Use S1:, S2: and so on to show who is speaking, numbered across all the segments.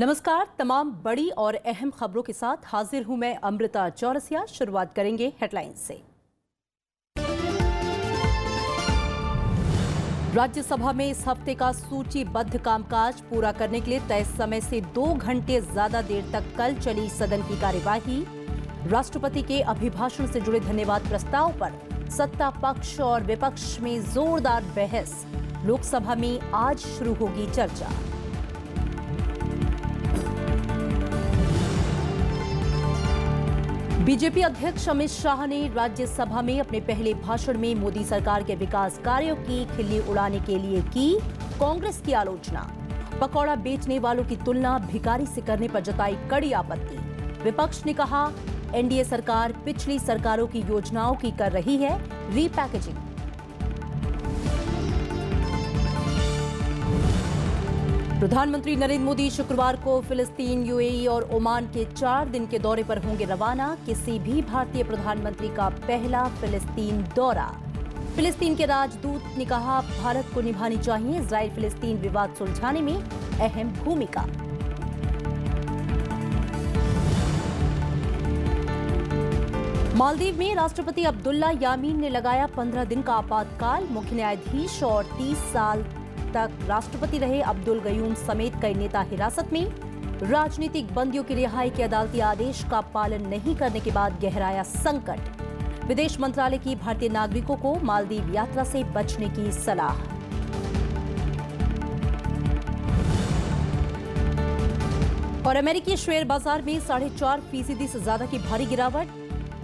S1: नमस्कार। तमाम बड़ी और अहम खबरों के साथ हाजिर हूं मैं अमृता चौरसिया। शुरुआत करेंगे हेडलाइंस से। राज्यसभा में इस हफ्ते का सूचीबद्ध कामकाज पूरा करने के लिए तय समय से 2 घंटे ज्यादा देर तक कल चली सदन की कार्यवाही। राष्ट्रपति के अभिभाषण से जुड़े धन्यवाद प्रस्ताव पर सत्ता पक्ष और विपक्ष में जोरदार बहस। लोकसभा में आज शुरू होगी चर्चा। बीजेपी अध्यक्ष अमित शाह ने राज्यसभा में अपने पहले भाषण में मोदी सरकार के विकास कार्यों की खिल्ली उड़ाने के लिए की कांग्रेस की आलोचना। पकौड़ा बेचने वालों की तुलना भिखारी से करने पर जताई कड़ी आपत्ति। विपक्ष ने कहा, एनडीए सरकार पिछली सरकारों की योजनाओं की कर रही है रीपैकेजिंग। प्रधानमंत्री नरेंद्र मोदी शुक्रवार को फिलिस्तीन, यूएई और ओमान के 4 दिन के दौरे पर होंगे रवाना। किसी भी भारतीय प्रधानमंत्री का पहला फिलिस्तीन दौरा। फिलिस्तीन के राजदूत ने कहा, भारत को निभानी चाहिए इजराइल फिलिस्तीन विवाद सुलझाने में अहम भूमिका। मालदीव में राष्ट्रपति अब्दुल्ला यामीन ने लगाया 15 दिन का आपातकाल। मुख्य न्यायाधीश और 30 साल तक राष्ट्रपति रहे अब्दुल गयूम समेत कई नेता हिरासत में। राजनीतिक बंदियों की रिहाई के अदालती आदेश का पालन नहीं करने के बाद गहराया संकट। विदेश मंत्रालय की भारतीय नागरिकों को मालदीव यात्रा से बचने की सलाह। और अमेरिकी शेयर बाजार में 4.5% से ज्यादा की भारी गिरावट।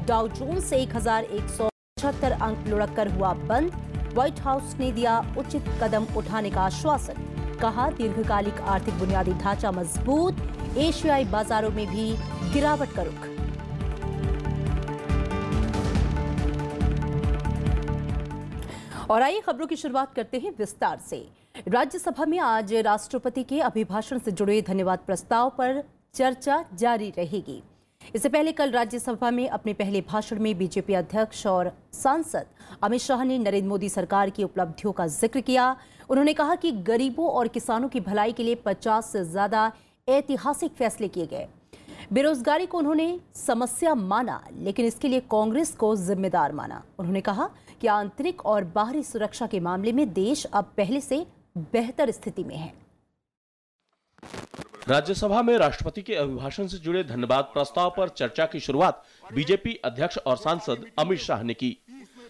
S1: डाउ जोन्स 1175 अंक लुढ़ककर हुआ बंद। व्हाइट हाउस ने दिया उचित कदम उठाने का आश्वासन। कहा, दीर्घकालिक आर्थिक बुनियादी ढांचा मजबूत। एशियाई बाजारों में भी गिरावट का रुख। और आइए खबरों की शुरुआत करते हैं विस्तार से। राज्यसभा में आज राष्ट्रपति के अभिभाषण से जुड़े धन्यवाद प्रस्ताव पर चर्चा जारी रहेगी। इससे पहले कल राज्यसभा में अपने पहले भाषण में बीजेपी अध्यक्ष और सांसद अमित शाह ने नरेंद्र मोदी सरकार की उपलब्धियों का जिक्र किया। उन्होंने कहा कि गरीबों और किसानों की भलाई के लिए 50 से ज्यादा ऐतिहासिक फैसले किए गए। बेरोजगारी को उन्होंने समस्या माना, लेकिन इसके लिए कांग्रेस को जिम्मेदार माना। उन्होंने कहा कि आंतरिक और बाहरी सुरक्षा के मामले में देश अब पहले से बेहतर स्थिति में है।
S2: राज्यसभा में राष्ट्रपति के अभिभाषण से जुड़े धन्यवाद प्रस्ताव पर चर्चा की शुरुआत बीजेपी अध्यक्ष और सांसद अमित शाह ने की।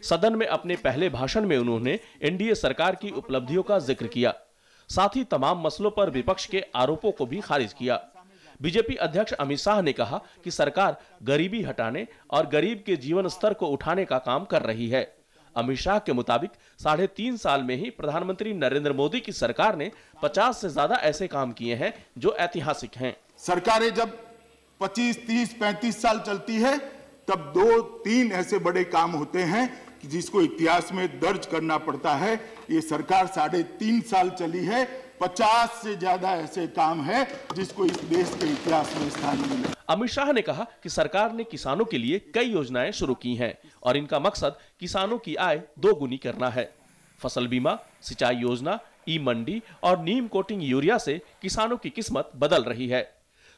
S2: सदन में अपने पहले भाषण में उन्होंने एनडीए सरकार की उपलब्धियों का जिक्र किया। साथ ही तमाम मसलों पर विपक्ष के आरोपों को भी खारिज किया। बीजेपी अध्यक्ष अमित शाह ने कहा कि सरकार गरीबी हटाने और गरीब के जीवन स्तर को उठाने का काम कर रही है। अमित शाह के मुताबिक 3.5 साल में ही प्रधानमंत्री नरेंद्र मोदी की सरकार ने 50 से ज्यादा ऐसे काम किए हैं जो ऐतिहासिक हैं।
S3: सरकारें जब 25, 30, 35 साल चलती है तब 2-3 ऐसे बड़े काम होते हैं कि जिसको इतिहास में दर्ज करना पड़ता है। ये सरकार 3.5 साल चली है, 50 से ज्यादा ऐसे काम है जिसको इस देश के इतिहास में स्थान मिला।
S2: अमित शाह ने कहा कि सरकार ने किसानों के लिए कई योजनाएं शुरू की हैं और इनका मकसद किसानों की आय 2 गुनी करना है। फसल बीमा, सिंचाई योजना, ई मंडी और नीम कोटिंग यूरिया से किसानों की किस्मत बदल रही है।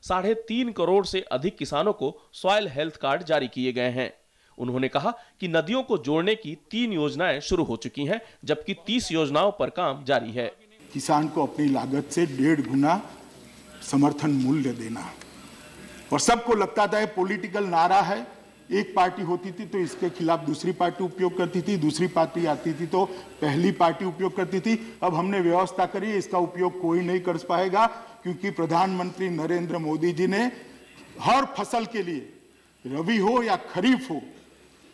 S2: 3.5 करोड़ से अधिक किसानों को सॉइल हेल्थ कार्ड जारी किए गए हैं। उन्होंने कहा कि नदियों को जोड़ने की 3 योजनाएं शुरू हो चुकी हैं, जबकि 30 योजनाओं पर काम जारी है।
S3: किसान को अपनी लागत से 1.5 गुना समर्थन मूल्य देना। और सबको लगता था पॉलिटिकल नारा है। एक पार्टी होती थी तो इसके खिलाफ दूसरी पार्टी उपयोग करती थी, दूसरी पार्टी आती थी तो पहली पार्टी उपयोग करती थी। अब हमने व्यवस्था करी, इसका उपयोग कोई नहीं कर पाएगा, क्योंकि प्रधानमंत्री नरेंद्र मोदी जी ने हर फसल के लिए, रबी हो या खरीफ हो,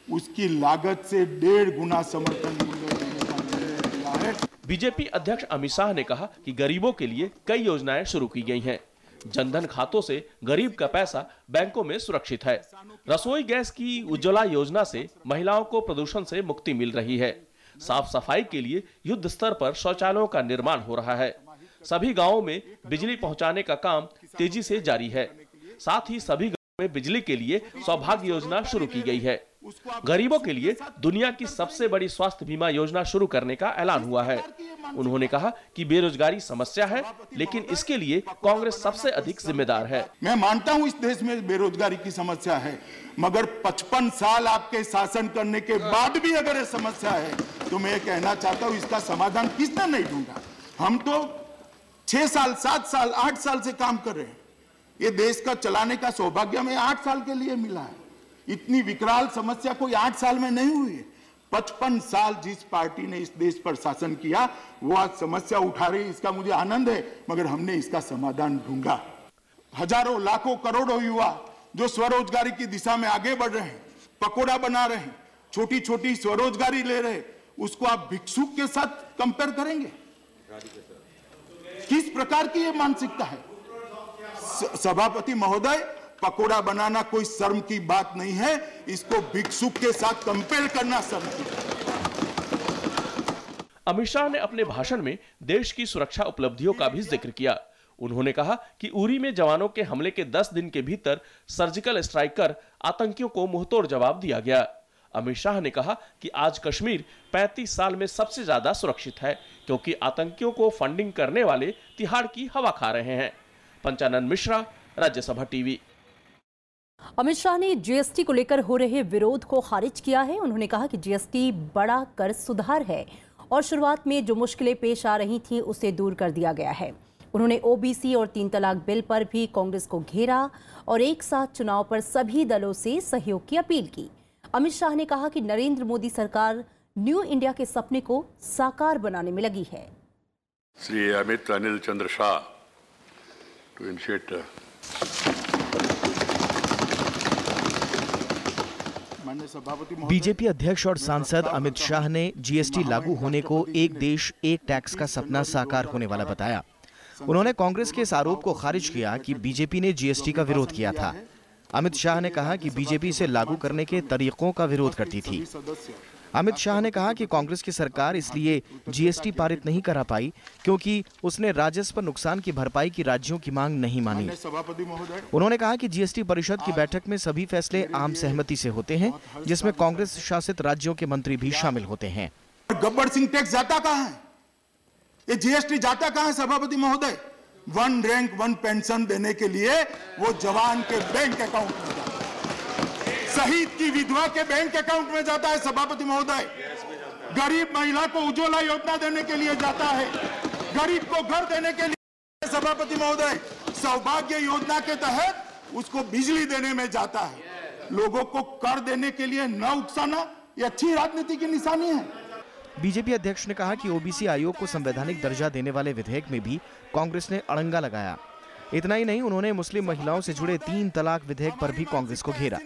S3: उसकी लागत से 1.5 गुना समर्थन मूल्य देने का निर्णय लिया है।
S2: बीजेपी अध्यक्ष अमित शाह ने कहा कि गरीबों के लिए कई योजनाएं शुरू की गई हैं। जनधन खातों से गरीब का पैसा बैंकों में सुरक्षित है। रसोई गैस की उज्ज्वला योजना से महिलाओं को प्रदूषण से मुक्ति मिल रही है। साफ सफाई के लिए युद्ध स्तर पर शौचालयों का निर्माण हो रहा है। सभी गांवों में बिजली पहुंचाने का काम तेजी से जारी है। साथ ही सभी गांवों में बिजली के लिए सौभाग्य योजना शुरू की गई है। गरीबों के लिए दुनिया की सबसे बड़ी स्वास्थ्य बीमा योजना शुरू करने का ऐलान हुआ है। उन्होंने कहा कि बेरोजगारी समस्या है, लेकिन इसके लिए कांग्रेस सबसे अधिक जिम्मेदार है।
S3: मैं मानता हूं इस देश में बेरोजगारी की समस्या है, मगर 55 साल आपके शासन करने के बाद भी अगर ये समस्या है तो मैं कहना चाहता हूं इसका समाधान किसने नहीं ढूंढा। हम तो 6 साल, 7 साल, 8 साल से काम कर रहे हैं। ये देश का चलाने का सौभाग्य हमें 8 साल के लिए मिला है। इतनी विकराल समस्या कोई 8 साल में नहीं हुई है। 55 साल जिस पार्टी ने इस देश पर शासन किया वो आज समस्या उठा रही, इसका मुझे आनंद है, मगर हमने इसका समाधान ढूंढा। हजारों, लाखों, करोड़ों युवा जो स्वरोजगारी की दिशा में आगे बढ़ रहे हैं, पकोड़ा बना रहे हैं, छोटी छोटी स्वरोजगारी ले रहे हैं, उसको आप भिक्षुक के साथ कंपेयर करेंगे? किस प्रकार की ये मानसिकता है? सभापति महोदय, पकोड़ा बनाना कोई शर्म की बात नहीं है, इसको भिक्षुक के साथ कंपेयर करना शर्म की बात है।
S2: अमित शाह ने अपने भाषण में देश की सुरक्षा उपलब्धियों का भी जिक्र किया। उन्होंने कहा कि उरी में जवानों के हमले के 10 दिन के भीतर सर्जिकल स्ट्राइक कर आतंकियों को मुंहतोड़ जवाब दिया गया। अमित शाह ने कहा कि आज कश्मीर 35 साल में सबसे ज्यादा सुरक्षित है, क्योंकि आतंकियों को फंडिंग करने वाले तिहाड़ की हवा खा रहे हैं। पंचानन मिश्रा, राज्यसभा टीवी।
S1: अमित शाह ने जीएसटी को लेकर हो रहे विरोध को खारिज किया है। उन्होंने कहा कि जीएसटी बड़ा कर सुधार है और शुरुआत में जो मुश्किलें पेश आ रही थीं उसे दूर कर दिया गया है। उन्होंने ओबीसी और 3 तलाक बिल पर भी कांग्रेस को घेरा और एक साथ चुनाव पर सभी दलों से सहयोग की अपील की। अमित शाह ने कहा कि नरेंद्र मोदी सरकार न्यू इंडिया के सपने को साकार बनाने में लगी है।
S4: श्री अमित अनिल चंद्र शाह टू इनिशिएट
S5: बीजेपी अध्यक्ष और सांसद अमित शाह ने जीएसटी लागू होने को एक देश एक टैक्स का सपना साकार होने वाला बताया। उन्होंने कांग्रेस के इस आरोप को खारिज किया कि बीजेपी ने जीएसटी का विरोध किया था। अमित शाह ने कहा कि बीजेपी इसे लागू करने के तरीकों का विरोध करती थी। अमित शाह ने कहा कि कांग्रेस की सरकार इसलिए जीएसटी पारित नहीं करा पाई क्योंकि उसने राजस्व नुकसान की भरपाई की राज्यों की मांग नहीं मानी। उन्होंने कहा कि जीएसटी परिषद की बैठक में सभी फैसले आम सहमति से होते हैं, जिसमें कांग्रेस शासित राज्यों के मंत्री भी शामिल होते हैं।
S3: गब्बर सिंह टैक्स जाता कहाँ है? ये जीएसटी जाता कहाँ है सभापति महोदय? 1 रैंक 1 पेंशन देने के लिए वो जवान के बैंक अकाउंट में जाता है, शहीद की विधवा के बैंक अकाउंट में जाता है सभापति महोदय, गरीब महिला को उज्ज्वला योजना देने के लिए जाता है, गरीब को घर देने के लिए सभापति महोदय, सौभाग्य योजना के तहत उसको बिजली देने में जाता है। लोगों को कर देने के लिए न उकसाना ये अच्छी राजनीति की निशानी है।
S5: बीजेपी अध्यक्ष ने कहा कि ओबीसी आयोग को संवैधानिक दर्जा देने वाले विधेयक में भी कांग्रेस ने अड़ंगा लगाया। इतना ही नहीं, उन्होंने मुस्लिम महिलाओं से जुड़े 3 तलाक विधेयक पर भी कांग्रेस को घेरा।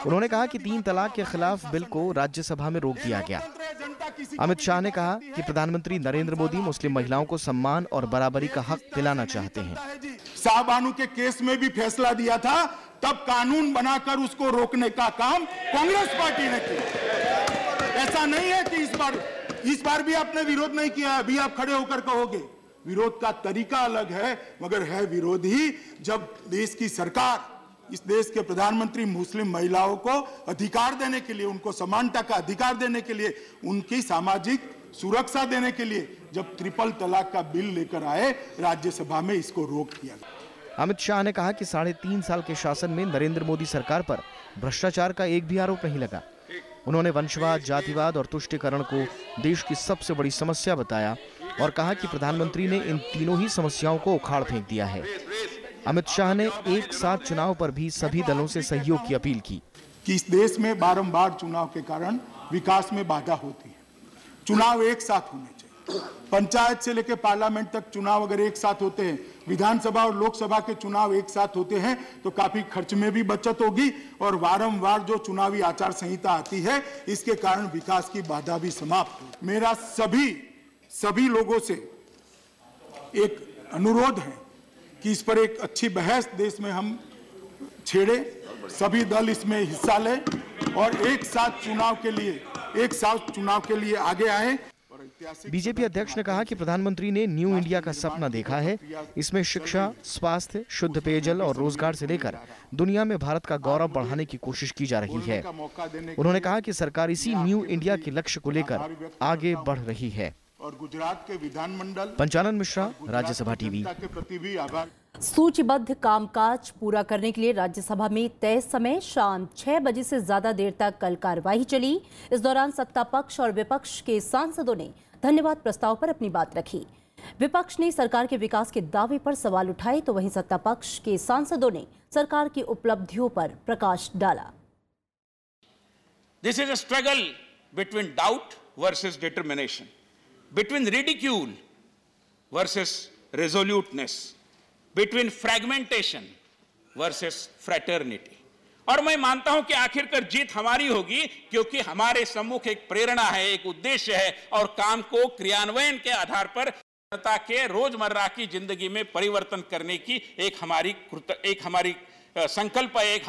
S5: उन्होंने कहा कि 3 तलाक के खिलाफ बिल को राज्यसभा में रोक दिया गया। अमित शाह ने कहा कि प्रधानमंत्री नरेंद्र मोदी मुस्लिम महिलाओं को सम्मान और बराबरी का हक दिलाना चाहते हैं।
S3: शाहबानू के केस में भी फैसला दिया था, तब कानून बनाकर उसको रोकने का काम कांग्रेस पार्टी ने किया। ऐसा नहीं है कि इस बार भी आपने विरोध नहीं किया, अभी आप खड़े होकर कहोगे। विरोध का तरीका अलग है, मगर है विरोध ही। जब देश की सरकार, इस देश के प्रधानमंत्री मुस्लिम महिलाओं को अधिकार देने के लिए, उनको समानता का अधिकार देने के लिए, उनकी सामाजिक सुरक्षा देने के लिए जब ट्रिपल तलाक का बिल लेकर आए राज्यसभा में, इसको रोक दिया गया।
S5: अमित शाह ने कहा कि 3.5 साल के शासन में नरेंद्र मोदी सरकार पर भ्रष्टाचार का एक भी आरोप नहीं लगा। उन्होंने वंशवाद, जातिवाद और तुष्टीकरण को देश की सबसे बड़ी समस्या बताया और कहा कि प्रधानमंत्री ने इन तीनों ही समस्याओं को उखाड़ फेंक दिया है। अमित शाह ने एक साथ चुनाव पर भी सभी दलों से सहयोग की अपील की
S3: कि इस देश में बारंबार चुनाव के कारण विकास में बाधा होती है। चुनाव एक साथ होने चाहिए। पंचायत से लेकर पार्लियामेंट तक चुनाव अगर एक साथ होते हैं, विधानसभा और लोकसभा के चुनाव एक साथ होते हैं, तो काफी खर्च में भी बचत होगी और वारंवार जो चुनावी आचार संहिता आती है, इसके कारण विकास की बाधा भी समाप्त हो। मेरा सभी लोगों से एक अनुरोध है कि इस पर एक अच्छी बहस देश में हम छेड़े, सभी दल इसमें हिस्सा लें और एक साथ चुनाव के लिए आगे आए।
S5: बीजेपी अध्यक्ष ने कहा कि प्रधानमंत्री ने न्यू इंडिया का सपना देखा है। इसमें शिक्षा, स्वास्थ्य, शुद्ध पेयजल और रोजगार से लेकर दुनिया में भारत का गौरव बढ़ाने की कोशिश की जा रही है। उन्होंने कहा कि सरकार इसी न्यू इंडिया के लक्ष्य को लेकर आगे बढ़ रही है।
S3: और गुजरात के विधानमंडल
S5: पंचानन मिश्रा, राज्यसभा टीवी।
S3: के प्रति भी आभार।
S1: सूचीबद्ध कामकाज पूरा करने के लिए राज्यसभा में तय समय शाम 6 बजे से ज्यादा देर तक कल कार्यवाही चली। इस दौरान सत्ता पक्ष और विपक्ष के सांसदों ने धन्यवाद प्रस्ताव पर अपनी बात रखी। विपक्ष ने सरकार के विकास के दावे पर सवाल उठाए तो वहीं सत्ता पक्ष के सांसदों ने सरकार की उपलब्धियों पर प्रकाश डाला।
S6: This is a struggle between doubt versus determination, between ridicule versus resoluteness, between fragmentation versus fraternity. और मैं मानता हूं कि आखिरकार जीत हमारी होगी, क्योंकि हमारे सम्मुख एक प्रेरणा है, एक उद्देश्य है और काम को क्रियान्वयन के आधार पर जनता के रोजमर्रा की जिंदगी में परिवर्तन करने की एक हमारी संकल्प है, एक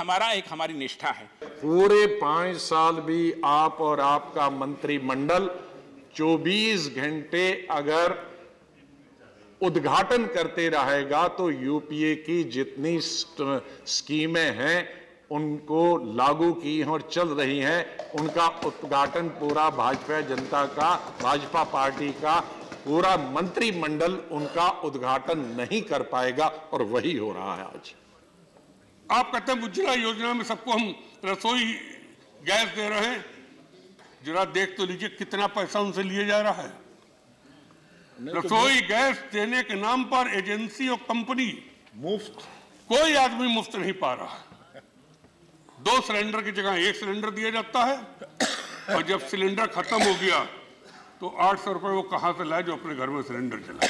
S6: हमारी निष्ठा है।
S7: पूरे 5 साल भी आप और आपका मंत्रिमंडल 24 घंटे अगर उद्घाटन करते रहेगा तो यूपीए की जितनी स्कीमें हैं उनको लागू की हैं और चल रही हैं, उनका उद्घाटन पूरा भाजपा पार्टी का पूरा मंत्रिमंडल उनका उद्घाटन नहीं कर पाएगा और वही हो रहा है आज।
S8: आप कहते हैं उज्ज्वला योजना में सबको हम रसोई गैस दे रहे हैं, जरा देख तो लीजिए कितना पैसा उनसे लिए जा रहा है। रसोई गैस देने के नाम पर एजेंसी और कंपनी
S7: मुफ्त,
S8: कोई आदमी मुफ्त नहीं पा रहा है। 2 सिलेंडर की जगह 1 सिलेंडर दिया जाता है और जब सिलेंडर खत्म हो गया तो 800 रुपए वो कहां से लाए जो अपने घर में सिलेंडर चलाए।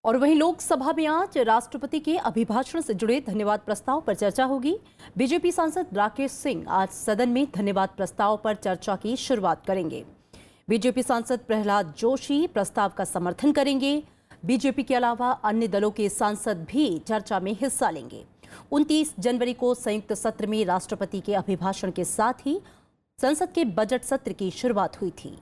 S1: और वहीं लोकसभा में आज राष्ट्रपति के अभिभाषण से जुड़े धन्यवाद प्रस्ताव पर चर्चा होगी। बीजेपी सांसद राकेश सिंह आज सदन में धन्यवाद प्रस्ताव पर चर्चा की शुरुआत करेंगे। बीजेपी सांसद प्रहलाद जोशी प्रस्ताव का समर्थन करेंगे। बीजेपी के अलावा अन्य दलों के सांसद भी चर्चा में हिस्सा लेंगे। 29 जनवरी को संयुक्त सत्र में राष्ट्रपति के अभिभाषण के साथ ही संसद के बजट सत्र की शुरुआत हुई थी।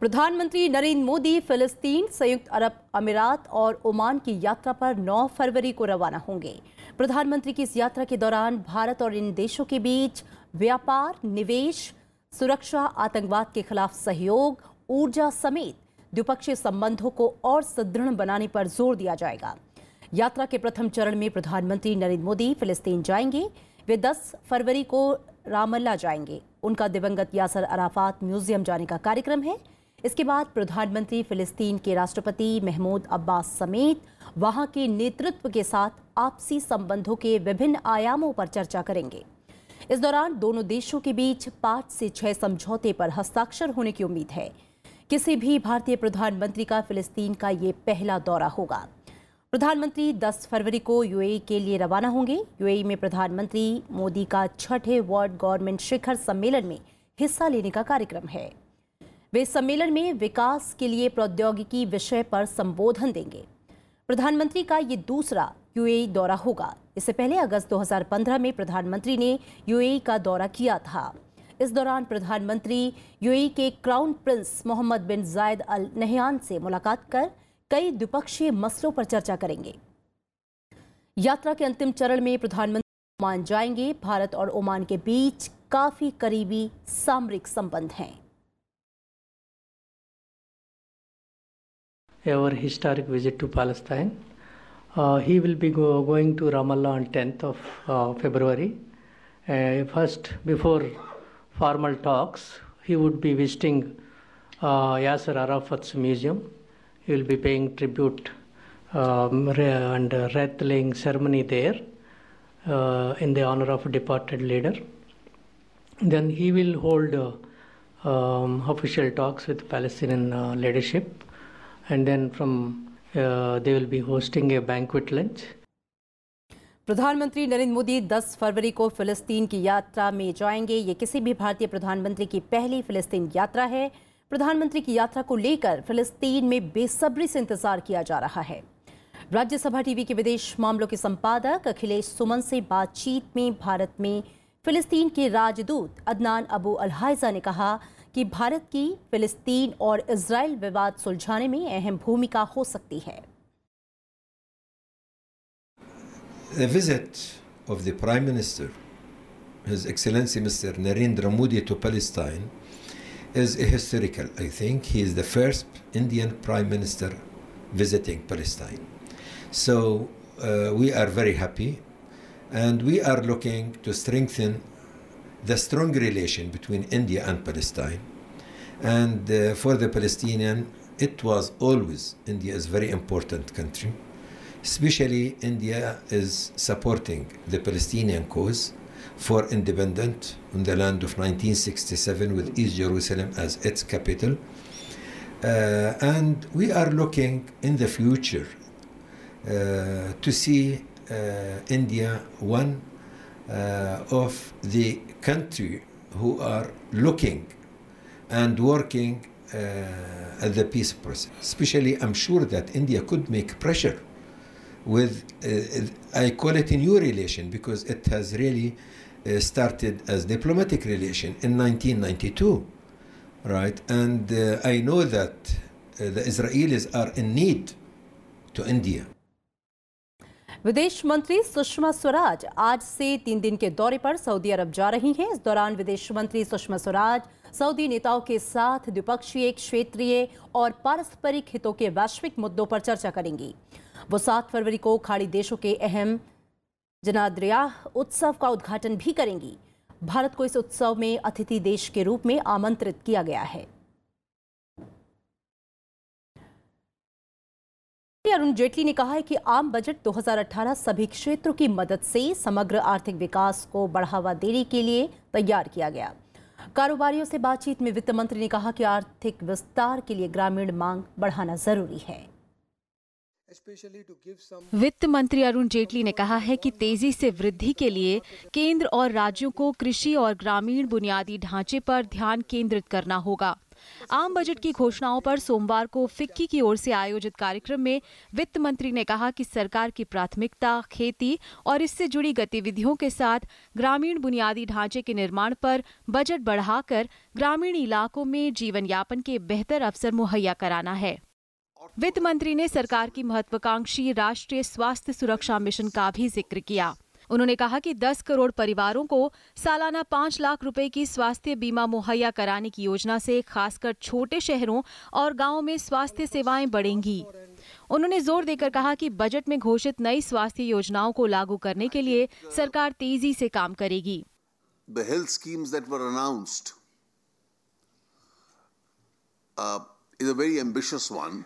S1: प्रधानमंत्री नरेंद्र मोदी फिलिस्तीन, संयुक्त अरब अमीरात और ओमान की यात्रा पर 9 फरवरी को रवाना होंगे। प्रधानमंत्री की इस यात्रा के दौरान भारत और इन देशों के बीच व्यापार, निवेश, सुरक्षा, आतंकवाद के खिलाफ सहयोग, ऊर्जा समेत द्विपक्षीय संबंधों को और सुदृढ़ बनाने पर जोर दिया जाएगा। यात्रा के प्रथम चरण में प्रधानमंत्री नरेंद्र मोदी फिलिस्तीन जाएंगे। वे 10 फरवरी को रामल्ला जाएंगे। उनका दिवंगत यासर अराफात म्यूजियम जाने का कार्यक्रम है। इसके बाद प्रधानमंत्री फिलिस्तीन के राष्ट्रपति महमूद अब्बास समेत वहां के नेतृत्व के साथ आपसी संबंधों के विभिन्न आयामों पर चर्चा करेंगे। इस दौरान दोनों देशों के बीच 5 से 6 समझौते पर हस्ताक्षर होने की उम्मीद है। किसी भी भारतीय प्रधानमंत्री का फिलिस्तीन का ये पहला दौरा होगा। प्रधानमंत्री 10 फरवरी को यूएई के लिए रवाना होंगे। यूएई में प्रधानमंत्री मोदी का 6ठे वर्ल्ड गवर्नमेंट शिखर सम्मेलन में हिस्सा लेने का कार्यक्रम है। वे सम्मेलन में विकास के लिए प्रौद्योगिकी विषय पर संबोधन देंगे। प्रधानमंत्री का ये दूसरा यूएई दौरा होगा। इससे पहले अगस्त 2015 में प्रधानमंत्री ने यूएई का दौरा किया था। इस दौरान प्रधानमंत्री यूएई के क्राउन प्रिंस मोहम्मद बिन जायद अल नहयान से मुलाकात कर कई द्विपक्षीय मसलों पर चर्चा करेंगे। यात्रा के अंतिम चरण में प्रधानमंत्री ओमान जाएंगे। भारत और ओमान के बीच काफी करीबी सामरिक संबंध हैं।
S9: Our historic visit to Palestine. He will be going to Ramallah on 10th of February. First, before formal talks, he would be visiting Yasser Arafat's museum. He will be paying tribute and wreath-laying ceremony there in the honor of a departed leader. Then he will hold official talks with Palestinian leadership. And then they will be hosting a banquet lunch.
S1: प्रधानमंत्री नरेंद्र मोदी 10 फरवरी को फिलिस्तीन की यात्रा में जाएंगे। ये किसी भी भारतीय प्रधानमंत्री की पहली फिलिस्तीन यात्रा है। प्रधानमंत्री की यात्रा को लेकर फिलिस्तीन में बेसब्री से इंतजार किया जा रहा है। राज्यसभा टीवी के विदेश मामलों के संपादक अखिलेश सुमन से बातचीत में भारत में फिलिस्तीन के राजदूत अदनान अबू अलहाइजा ने कहा कि भारत की फिलिस्तीन और इजराइल विवाद सुलझाने में अहम भूमिका हो सकती है।
S10: The visit of the Prime Minister His Excellency Mr. Narendra Modi to Palestine is historical. I think he is the first Indian Prime Minister visiting Palestine. So we are very happy, and we are looking to strengthen the strong relation between India and Palestine. And for the Palestinian, it was always, India is a very important country. Especially India is supporting the Palestinian cause for independence on the land of 1967 with East Jerusalem as its capital. And we are looking in the future to see India one of the country who are looking and working at the peace process. Especially, I'm sure that India could make pressure with, I call it a new relation, because it has really started as diplomatic relation in 1992, right? And I know that the Israelis are in need to India.
S1: विदेश मंत्री सुषमा स्वराज आज से 3 दिन के दौरे पर Saudi अरब जा रही हैं। इस दौरान विदेश मंत्री सुषमा स्वराज सऊदी नेताओं के साथ द्विपक्षीय, क्षेत्रीय और पारस्परिक हितों के वैश्विक मुद्दों पर चर्चा करेंगी। वो 7 फरवरी को खाड़ी देशों के अहम जनाद्रियाह उत्सव का उद्घाटन भी करेंगी। भारत को इस उत्सव में अतिथि देश के रूप में आमंत्रित किया गया है। अरुण जेटली ने कहा है कि आम बजट 2018 सभी क्षेत्रों की मदद से समग्र आर्थिक विकास को बढ़ावा देने के लिए तैयार किया गया। कारोबारियों से बातचीत में वित्त मंत्री ने कहा कि आर्थिक विस्तार के लिए ग्रामीण मांग बढ़ाना जरूरी है।
S11: वित्त मंत्री अरुण जेटली ने कहा है कि तेजी से वृद्धि के लिए केंद्र और राज्यों को कृषि और ग्रामीण बुनियादी ढांचे पर ध्यान केंद्रित करना होगा। आम बजट की घोषणाओं पर सोमवार को फिक्की की ओर से आयोजित कार्यक्रम में वित्त मंत्री ने कहा कि सरकार की प्राथमिकता खेती और इससे जुड़ी गतिविधियों के साथ ग्रामीण बुनियादी ढांचे के निर्माण पर बजट बढ़ाकर ग्रामीण इलाकों में जीवन यापन के बेहतर अवसर मुहैया कराना है। वित्त मंत्री ने सरकार की महत्वाकांक्षी राष्ट्रीय स्वास्थ्य सुरक्षा मिशन का भी जिक्र किया। उन्होंने कहा कि 10 करोड़ परिवारों को सालाना 5 लाख रुपए की स्वास्थ्य बीमा मुहैया कराने की योजना से खासकर छोटे शहरों और गांवों में स्वास्थ्य सेवाएं बढ़ेंगी। उन्होंने जोर देकर कहा कि बजट में घोषित नई स्वास्थ्य योजनाओं को लागू करने के लिए सरकार तेजी से काम करेगी।
S12: The health schemes that were announced is a very ambitious one,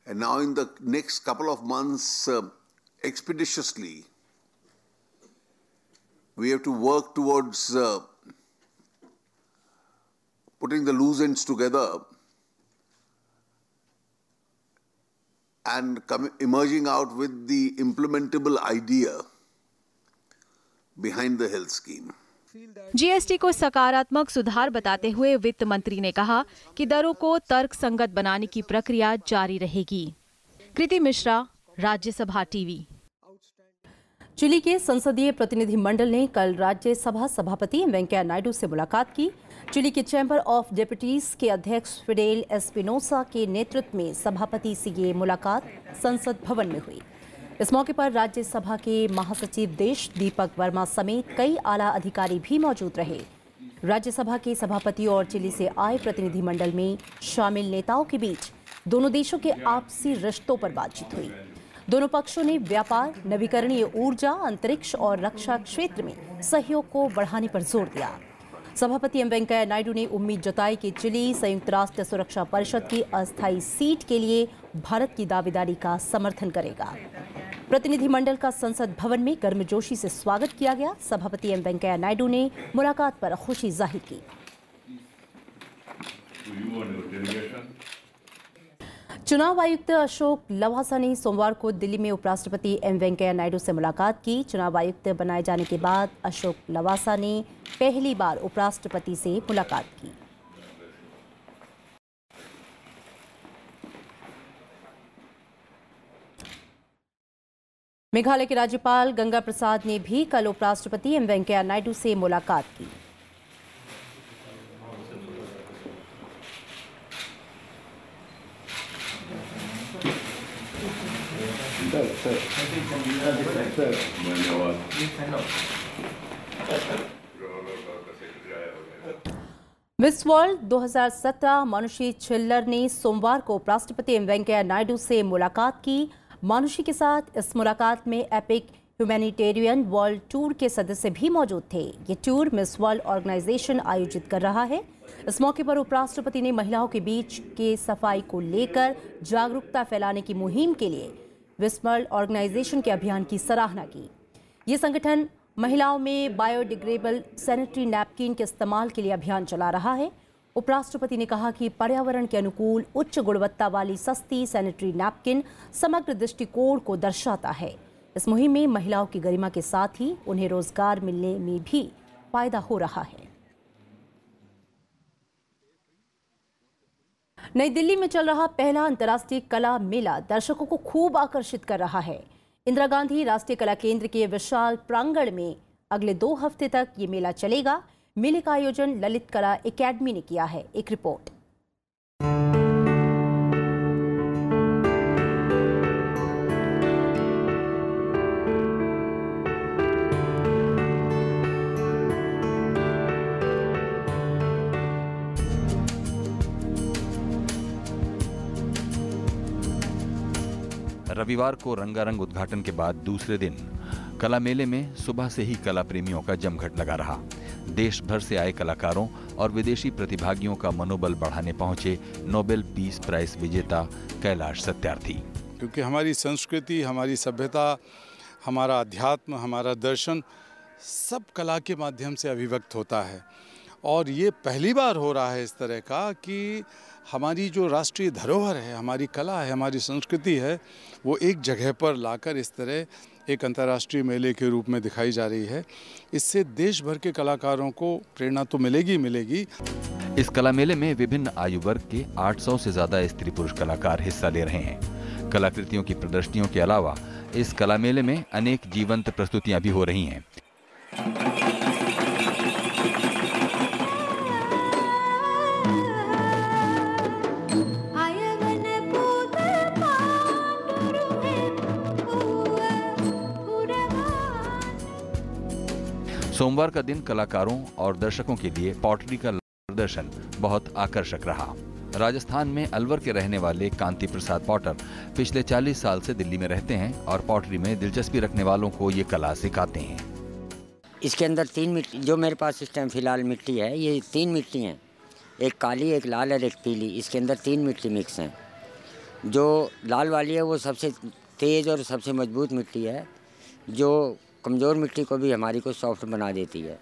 S12: and now in the next couple of months, expeditiously, we have to work towards putting the loose ends together and emerging out with the implementable idea behind the health scheme.
S11: GST को सकारात्मक सुधार बताते हुए वित्त मंत्री ने कहा कि दरों को तर्कसंगत बनाने की प्रक्रिया जारी रहेगी। कृति मिश्रा, राज्यसभा टीवी।
S1: चिली के संसदीय प्रतिनिधि मंडल ने कल राज्यसभा सभापति वेंकैया नायडू से मुलाकात की। चिली के चैम्बर ऑफ डेप्यूटीज के अध्यक्ष फिडेल एस्पिनोसा के नेतृत्व में सभापति से ये मुलाकात संसद भवन में हुई। इस मौके पर राज्यसभा के महासचिव देश दीपक वर्मा समेत कई आला अधिकारी भी मौजूद रहे। राज्यसभा के सभापति और चिली से आए प्रतिनिधि मंडल में शामिल नेताओं के बीच दोनों देशों के आपसी रिश्तों पर बातचीत हुई। दोनों पक्षों ने व्यापार, नवीकरणीय ऊर्जा, अंतरिक्ष और रक्षा क्षेत्र में सहयोग को बढ़ाने पर जोर दिया। सभापति एम वेंकैया नायडू ने उम्मीद जताई कि चिली संयुक्त राष्ट्र सुरक्षा परिषद की अस्थायी सीट के लिए भारत की दावेदारी का समर्थन करेगा। प्रतिनिधिमंडल का संसद भवन में गर्मजोशी से स्वागत किया गया। सभापति एम वेंकैया नायडू ने मुलाकात पर खुशी जाहिर की। चुनाव आयुक्त अशोक लवासा ने सोमवार को दिल्ली में उपराष्ट्रपति एम वेंकैया नायडू से मुलाकात की। चुनाव आयुक्त बनाए जाने के बाद अशोक लवासा ने पहली बार उपराष्ट्रपति से मुलाकात की। मेघालय के राज्यपाल गंगा प्रसाद ने भी कल उपराष्ट्रपति एम वेंकैया नायडू से मुलाकात की।
S13: धन्यवाद।
S1: मिस वर्ल्ड 2017 मानुषी छिल्लर ने सोमवार को उपराष्ट्रपति एम वेंकैया नायडू से मुलाकात की। मानुषी के साथ इस मुलाकात में एपिक ह्यूमैनिटेरियन वर्ल्ड टूर के सदस्य भी मौजूद थे। ये टूर मिस वर्ल्ड ऑर्गेनाइजेशन आयोजित कर रहा है। इस मौके पर उपराष्ट्रपति ने महिलाओं के बीच के सफाई को लेकर जागरूकता फैलाने की मुहिम के लिए मिस वर्ल्ड ऑर्गेनाइजेशन के अभियान की सराहना की। ये संगठन महिलाओं में बायोडिग्रेडेबल सैनिटरी नैपकिन के इस्तेमाल के लिए अभियान चला रहा है। उपराष्ट्रपति ने कहा कि पर्यावरण के अनुकूल उच्च गुणवत्ता वाली सस्ती सैनिटरी नैपकिन समग्र दृष्टिकोण को दर्शाता है। इस मुहिम में महिलाओं की गरिमा के साथ ही उन्हें रोजगार मिलने में भी फायदा हो रहा है। नई दिल्ली में चल रहा पहला अंतर्राष्ट्रीय कला मेला दर्शकों को खूब आकर्षित कर रहा है। इंदिरा गांधी राष्ट्रीय कला केंद्र के विशाल प्रांगण में अगले 2 हफ्ते तक ये मेला चलेगा। मेले का आयोजन ललित कला एकेडमी ने किया है। एक रिपोर्ट।
S13: रविवार को रंगारंग उद्घाटन के बाद दूसरे दिन कला मेले में सुबह से ही कला प्रेमियों का जमघट लगा रहा। देश भर से आए कलाकारों और विदेशी प्रतिभागियों का मनोबल बढ़ाने पहुंचे नोबेल पीस प्राइज विजेता कैलाश सत्यार्थी।
S14: क्योंकि हमारी संस्कृति, हमारी सभ्यता, हमारा अध्यात्म, हमारा दर्शन सब कला के माध्यम से अभिव्यक्त होता है। और ये पहली बार हो रहा है इस तरह का कि हमारी जो राष्ट्रीय धरोहर है, हमारी कला है, हमारी संस्कृति है, वो एक जगह पर लाकर इस तरह एक अंतर्राष्ट्रीय मेले के रूप में दिखाई जा रही है। इससे देश भर के कलाकारों को प्रेरणा तो मिलेगी।
S13: इस कला मेले में विभिन्न आयु वर्ग के 800 से ज्यादा स्त्री पुरुष कलाकार हिस्सा ले रहे हैं। कलाकृतियों की प्रदर्शनियों के अलावा इस कला मेले में अनेक जीवंत प्रस्तुतियां भी हो रही हैं। सोमवार का दिन कलाकारों और दर्शकों के लिए पॉटरी का प्रदर्शन बहुत आकर्षक रहा। राजस्थान में अलवर के रहने वाले कांति प्रसाद पॉटर पिछले 40 साल से दिल्ली में रहते हैं और पॉटरी में दिलचस्पी रखने वालों को ये कला सिखाते हैं।
S15: इसके अंदर 3 मिट्टी, जो मेरे पास इस टाइम फिलहाल मिट्टी है, ये 3 मिट्टी हैं, एक काली, एक लाल और एक पीली। इसके अंदर 3 मिट्टी मिक्स हैं। जो लाल वाली है वो सबसे तेज़ और सबसे मजबूत मिट्टी है, जो कमज़ोर मिट्टी को भी हमारी को सॉफ्ट बना देती है।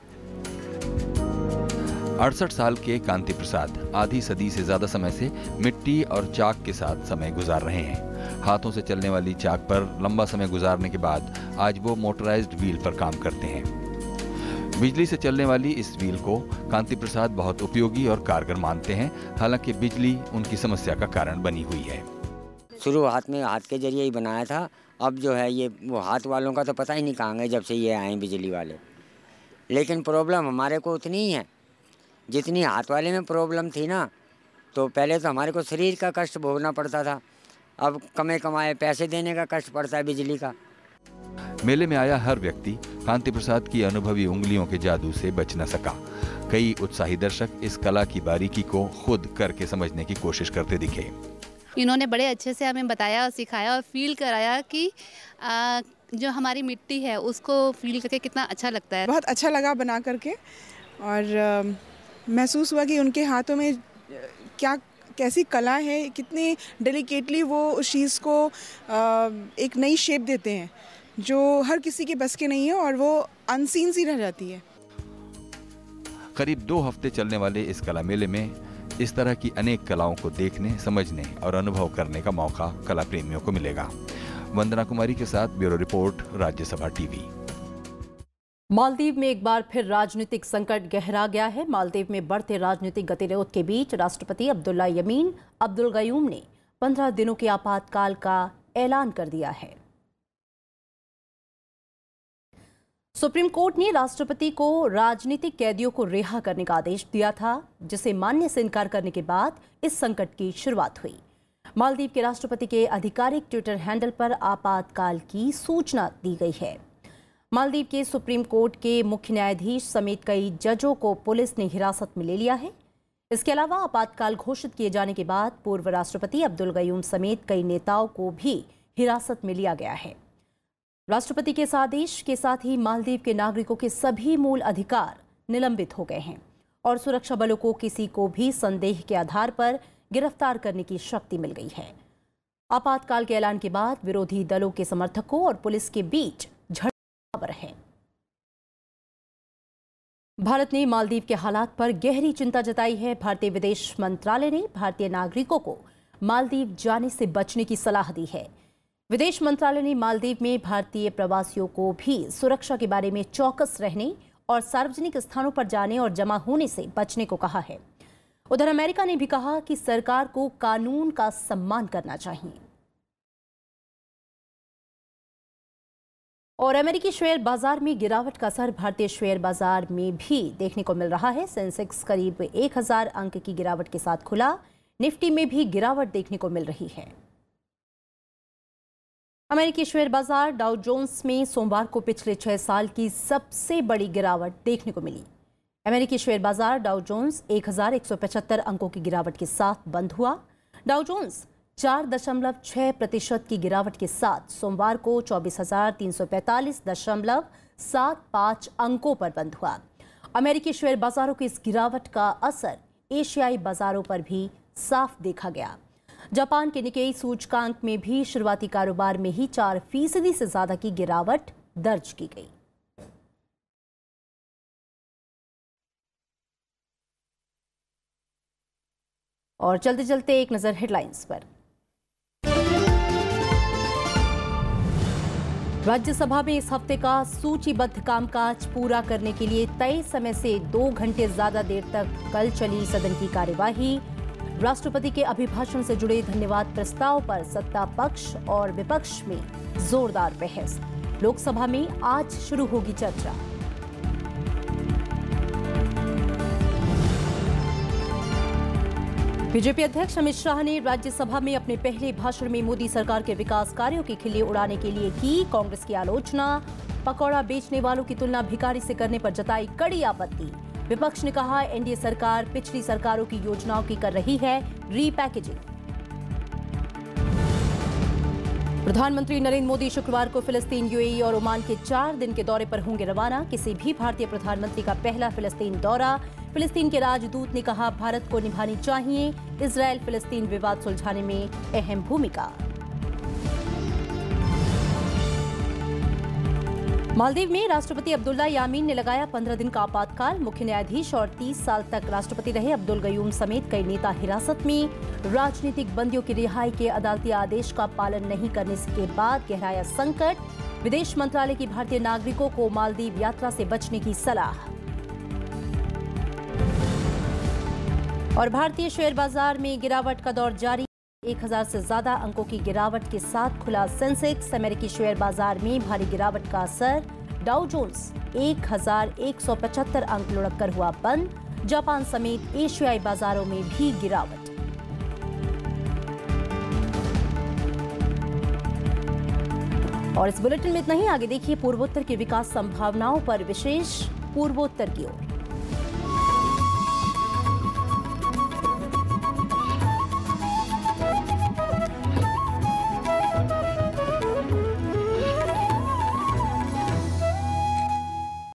S13: 68 साल के कांति प्रसाद आधी सदी से ज्यादा समय से मिट्टी और चाक के साथ समय गुजार रहे हैं। हाथों से चलने वाली चाक पर लंबा समय गुजारने के बाद आज वो मोटराइज्ड व्हील पर काम करते हैं। बिजली से चलने वाली इस व्हील को कांति प्रसाद बहुत उपयोगी और कारगर मानते हैं। हालांकि बिजली उनकी समस्या का कारण बनी हुई है।
S15: शुरू हाथ के जरिए ही बनाया था। अब जो है ये वो हाथ वालों का तो पता ही नहीं कहाँ गए जब से ये आए बिजली वाले। लेकिन प्रॉब्लम हमारे को उतनी ही है जितनी हाथ वाले में प्रॉब्लम थी ना। तो पहले तो हमारे को शरीर का कष्ट भोगना पड़ता था, अब कमाए पैसे देने का कष्ट पड़ता है बिजली का।
S13: मेले में आया हर व्यक्ति कांति प्रसाद की अनुभवी उंगलियों के जादू से बच न सका। कई उत्साही दर्शक इस कला की बारीकी को खुद करके समझने की कोशिश करते दिखे।
S16: इन्होंने बड़े अच्छे से हमें बताया और सिखाया और फील कराया कि जो हमारी मिट्टी है उसको फील करके कितना अच्छा लगता है।
S17: बहुत अच्छा लगा बना करके और महसूस हुआ कि उनके हाथों में कैसी कला है, कितने डेलिकेटली वो उस चीज़ को एक नई शेप देते हैं जो हर किसी के बस के नहीं है और वो अनसीन सी रह जाती है।
S13: करीब 2 हफ्ते चलने वाले इस कला मेले में इस तरह की अनेक कलाओं को देखने, समझने और अनुभव करने का मौका कला प्रेमियों को मिलेगा। वंदना कुमारी के साथ bureau report, Rajya Sabha TV.
S1: Maldives में एक बार फिर राजनीतिक संकट गहरा गया है। मालदीव में बढ़ते राजनीतिक गतिरोध के बीच राष्ट्रपति अब्दुल्ला यमीन अब्दुल गयूम ने 15 दिनों के आपातकाल का ऐलान कर दिया है। सुप्रीम कोर्ट ने राष्ट्रपति को राजनीतिक कैदियों को रिहा करने का आदेश दिया था, जिसे मानने से इनकार करने के बाद इस संकट की शुरुआत हुई। मालदीव के राष्ट्रपति के आधिकारिक ट्विटर हैंडल पर आपातकाल की सूचना दी गई है। मालदीव के सुप्रीम कोर्ट के मुख्य न्यायाधीश समेत कई जजों को पुलिस ने हिरासत में ले लिया है। इसके अलावा आपातकाल घोषित किए जाने के बाद पूर्व राष्ट्रपति अब्दुल गयूम समेत कई नेताओं को भी हिरासत में लिया गया है। राष्ट्रपति के इस आदेश के साथ ही मालदीव के नागरिकों के सभी मूल अधिकार निलंबित हो गए हैं और सुरक्षा बलों को किसी को भी संदेह के आधार पर गिरफ्तार करने की शक्ति मिल गई है। आपातकाल के ऐलान के बाद विरोधी दलों के समर्थकों और पुलिस के बीच झड़प है। भारत ने मालदीव के हालात पर गहरी चिंता जताई है। भारतीय विदेश मंत्रालय ने भारतीय नागरिकों को मालदीव जाने से बचने की सलाह दी है। विदेश मंत्रालय ने मालदीव में भारतीय प्रवासियों को भी सुरक्षा के बारे में चौकस रहने और सार्वजनिक स्थानों पर जाने और जमा होने से बचने को कहा है। उधर अमेरिका ने भी कहा कि सरकार को कानून का सम्मान करना चाहिए। और अमेरिकी शेयर बाजार में गिरावट का असर भारतीय शेयर बाजार में भी देखने को मिल रहा है। सेंसेक्स करीब 1000 अंक की गिरावट के साथ खुला। निफ्टी में भी गिरावट देखने को मिल रही है। अमेरिकी शेयर बाजार डाउ जोन्स में सोमवार को पिछले 6 साल की सबसे बड़ी गिरावट देखने को मिली। अमेरिकी शेयर बाजार डाउ जोन्स 1175 अंकों की गिरावट के साथ बंद हुआ। डाउ जोन्स 4.6% की गिरावट के साथ सोमवार को 24,345.75 अंकों पर बंद हुआ। अमेरिकी शेयर बाजारों की इस गिरावट का असर एशियाई बाजारों पर भी साफ देखा गया। जापान के निकेई सूचकांक में भी शुरुआती कारोबार में ही 4% से ज्यादा की गिरावट दर्ज की गई। और चलते चलते एक नजर हेडलाइंस पर। राज्यसभा में इस हफ्ते का सूचीबद्ध कामकाज पूरा करने के लिए तय समय से 2 घंटे ज्यादा देर तक कल चली सदन की कार्यवाही। राष्ट्रपति के अभिभाषण से जुड़े धन्यवाद प्रस्ताव पर सत्ता पक्ष और विपक्ष में जोरदार बहस। लोकसभा में आज शुरू होगी चर्चा। बीजेपी अध्यक्ष अमित शाह ने राज्यसभा में अपने पहले भाषण में मोदी सरकार के विकास कार्यों की खिल्ली उड़ाने के लिए की कांग्रेस की आलोचना। पकौड़ा बेचने वालों की तुलना भिखारी से करने पर जताई कड़ी आपत्ति। विपक्ष ने कहा एनडीए सरकार पिछली सरकारों की योजनाओं की कर रही है रीपैकेजिंग। प्रधानमंत्री नरेंद्र मोदी शुक्रवार को फिलिस्तीन, यूएई और ओमान के 4 दिन के दौरे पर होंगे रवाना। किसी भी भारतीय प्रधानमंत्री का पहला फिलिस्तीन दौरा। फिलिस्तीन के राजदूत ने कहा भारत को निभानी चाहिए इजरायल फिलिस्तीन विवाद सुलझाने में अहम भूमिका। मालदीव में राष्ट्रपति अब्दुल्ला यामीन ने लगाया 15 दिन का आपातकाल। मुख्य न्यायाधीश और 30 साल तक राष्ट्रपति रहे अब्दुल गयूम समेत कई नेता हिरासत में। राजनीतिक बंदियों की रिहाई के अदालती आदेश का पालन नहीं करने के बाद गहराया संकट। विदेश मंत्रालय की भारतीय नागरिकों को मालदीव यात्रा से बचने की सलाह। और भारतीय शेयर बाजार में गिरावट का दौर जारी। 1000 से ज्यादा अंकों की गिरावट के साथ खुला सेंसेक्स। अमेरिकी शेयर बाजार में भारी गिरावट का असर। डाउ जोन्स 1175 अंक लुढ़ककर हुआ बंद। जापान समेत एशियाई बाजारों में भी गिरावट। और इस बुलेटिन में इतना ही। आगे देखिए पूर्वोत्तर की विकास संभावनाओं पर विशेष पूर्वोत्तर की ओर।